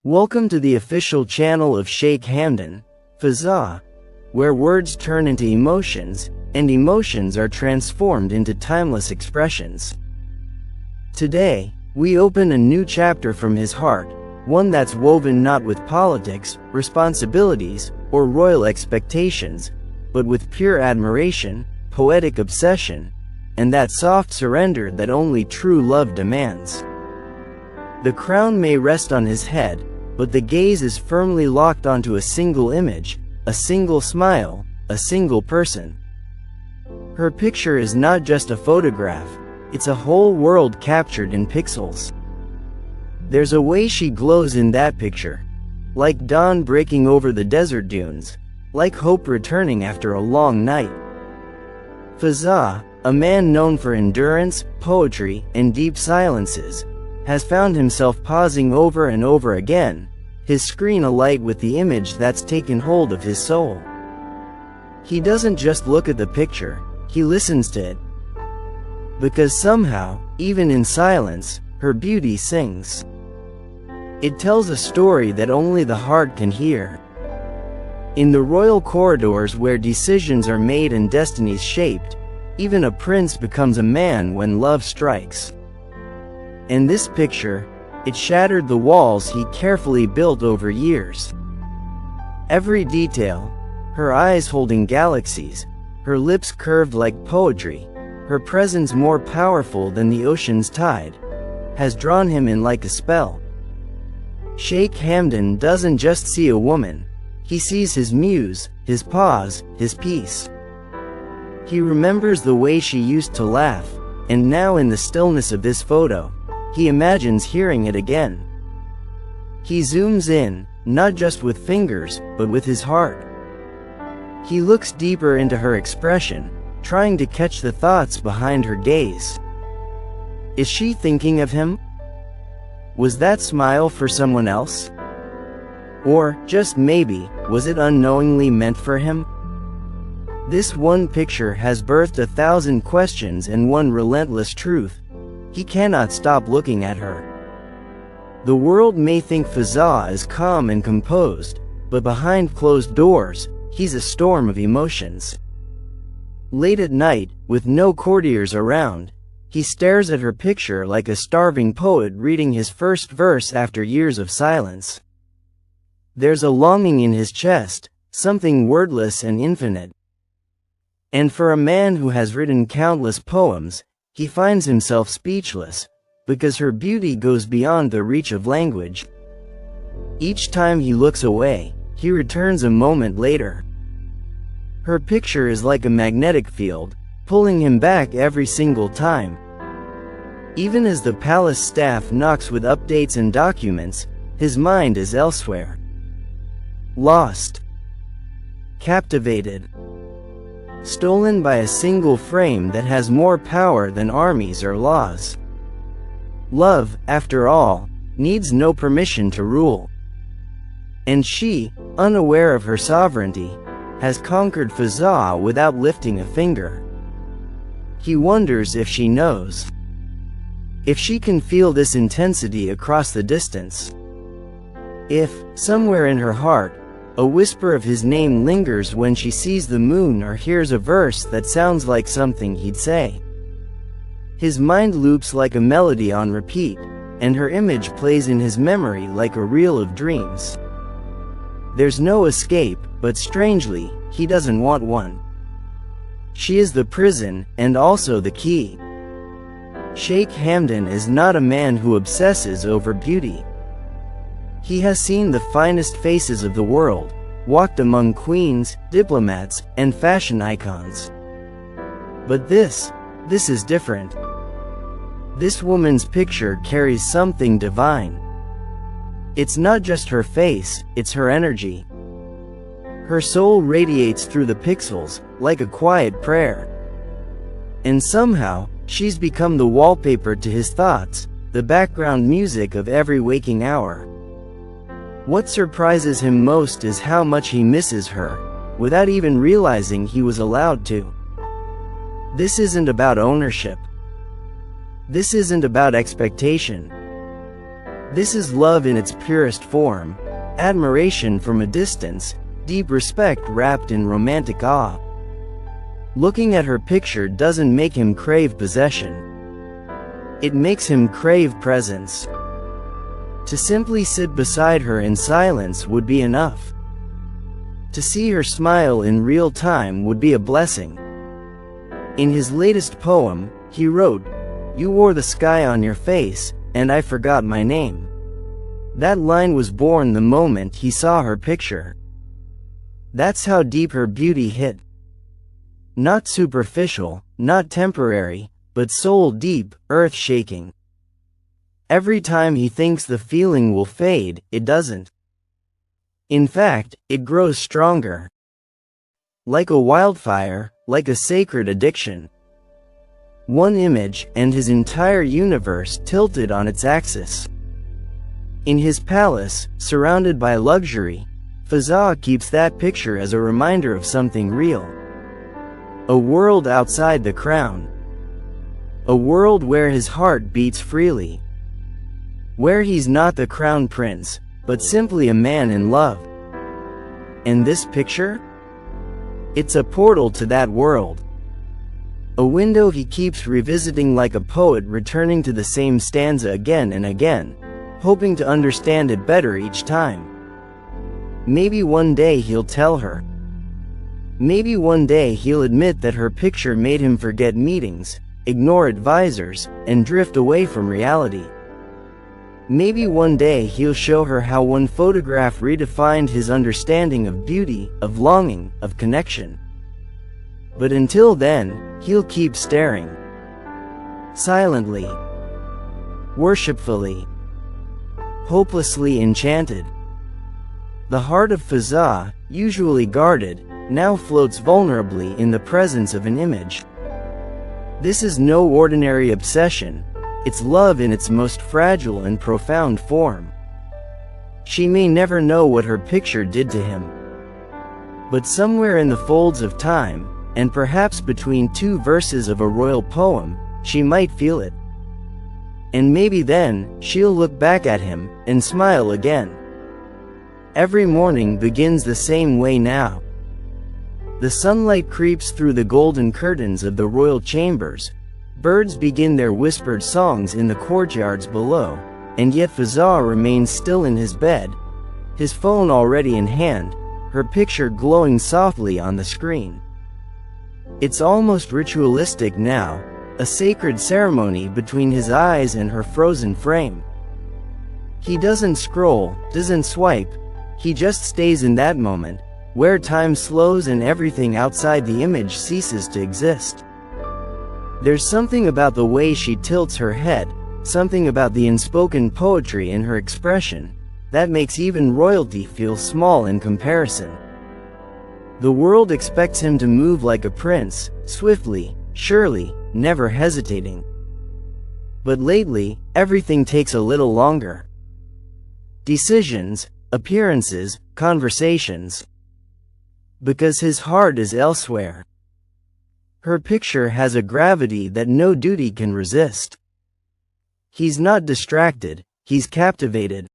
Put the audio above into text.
Welcome to the official channel of Sheikh Hamdan, Fazza, where words turn into emotions, and emotions are transformed into timeless expressions. Today, we open a new chapter from his heart, one that's woven not with politics, responsibilities, or royal expectations, but with pure admiration, poetic obsession, and that soft surrender that only true love demands. The crown may rest on his head, but the gaze is firmly locked onto a single image, a single smile, a single person. Her picture is not just a photograph, it's a whole world captured in pixels. There's a way she glows in that picture, like dawn breaking over the desert dunes, like hope returning after a long night. Fazza, a man known for endurance, poetry, and deep silences, has found himself pausing over and over again, his screen alight with the image that's taken hold of his soul. He doesn't just look at the picture, he listens to it. Because somehow, even in silence, her beauty sings. It tells a story that only the heart can hear. In the royal corridors where decisions are made and destinies shaped, even a prince becomes a man when love strikes. In this picture, it shattered the walls he carefully built over years. Every detail, her eyes holding galaxies, her lips curved like poetry, her presence more powerful than the ocean's tide, has drawn him in like a spell. Sheikh Hamdan doesn't just see a woman, he sees his muse, his pause, his peace. He remembers the way she used to laugh, and now in the stillness of this photo, he imagines hearing it again. He zooms in, not just with fingers, but with his heart. He looks deeper into her expression, trying to catch the thoughts behind her gaze. Is she thinking of him? Was that smile for someone else? Or, just maybe, was it unknowingly meant for him? This one picture has birthed 1,000 questions and one relentless truth. He cannot stop looking at her. The world may think Fazza is calm and composed, but behind closed doors, he's a storm of emotions. Late at night, with no courtiers around, he stares at her picture like a starving poet reading his first verse after years of silence. There's a longing in his chest, something wordless and infinite. And for a man who has written countless poems, he finds himself speechless, because her beauty goes beyond the reach of language. Each time he looks away, he returns a moment later. Her picture is like a magnetic field, pulling him back every single time. Even as the palace staff knocks with updates and documents, his mind is elsewhere. Lost. Captivated. Stolen by a single frame that has more power than armies or laws. Love, after all, needs no permission to rule. And she, unaware of her sovereignty, has conquered Fazza without lifting a finger. He wonders if she knows. If she can feel this intensity across the distance. If, somewhere in her heart, a whisper of his name lingers when she sees the moon or hears a verse that sounds like something he'd say. His mind loops like a melody on repeat, and her image plays in his memory like a reel of dreams. There's no escape, but strangely, he doesn't want one. She is the prison, and also the key. Sheikh Hamdan is not a man who obsesses over beauty. He has seen the finest faces of the world, walked among queens, diplomats, and fashion icons. But this is different. This woman's picture carries something divine. It's not just her face, it's her energy. Her soul radiates through the pixels, like a quiet prayer. And somehow, she's become the wallpaper to his thoughts, the background music of every waking hour. What surprises him most is how much he misses her, without even realizing he was allowed to. This isn't about ownership. This isn't about expectation. This is love in its purest form, admiration from a distance, deep respect wrapped in romantic awe. Looking at her picture doesn't make him crave possession. It makes him crave presence. To simply sit beside her in silence would be enough. To see her smile in real time would be a blessing. In his latest poem, he wrote, "You wore the sky on your face, and I forgot my name." That line was born the moment he saw her picture. That's how deep her beauty hit. Not superficial, not temporary, but soul-deep, earth-shaking. Every time he thinks the feeling will fade, it doesn't. In fact, it grows stronger. Like a wildfire, like a sacred addiction. One image, and his entire universe tilted on its axis. In his palace, surrounded by luxury, Fazza keeps that picture as a reminder of something real. A world outside the crown. A world where his heart beats freely. Where he's not the crown prince, but simply a man in love. And this picture? It's a portal to that world. A window he keeps revisiting like a poet returning to the same stanza again and again, hoping to understand it better each time. Maybe one day he'll tell her. Maybe one day he'll admit that her picture made him forget meetings, ignore advisors, and drift away from reality. Maybe one day he'll show her how one photograph redefined his understanding of beauty, of longing, of connection. But until then, he'll keep staring. Silently. Worshipfully. Hopelessly enchanted. The heart of Fazza, usually guarded, now floats vulnerably in the presence of an image. This is no ordinary obsession. It's love in its most fragile and profound form. She may never know what her picture did to him. But somewhere in the folds of time, and perhaps between two verses of a royal poem, she might feel it. And maybe then, she'll look back at him, and smile again. Every morning begins the same way now. The sunlight creeps through the golden curtains of the royal chambers. Birds begin their whispered songs in the courtyards below, and yet Fazza remains still in his bed, his phone already in hand, her picture glowing softly on the screen. It's almost ritualistic now, a sacred ceremony between his eyes and her frozen frame. He doesn't scroll, doesn't swipe, he just stays in that moment, where time slows and everything outside the image ceases to exist. There's something about the way she tilts her head, something about the unspoken poetry in her expression, that makes even royalty feel small in comparison. The world expects him to move like a prince, swiftly, surely, never hesitating. But lately, everything takes a little longer. Decisions, appearances, conversations. Because his heart is elsewhere. Her picture has a gravity that no duty can resist. He's not distracted, he's captivated.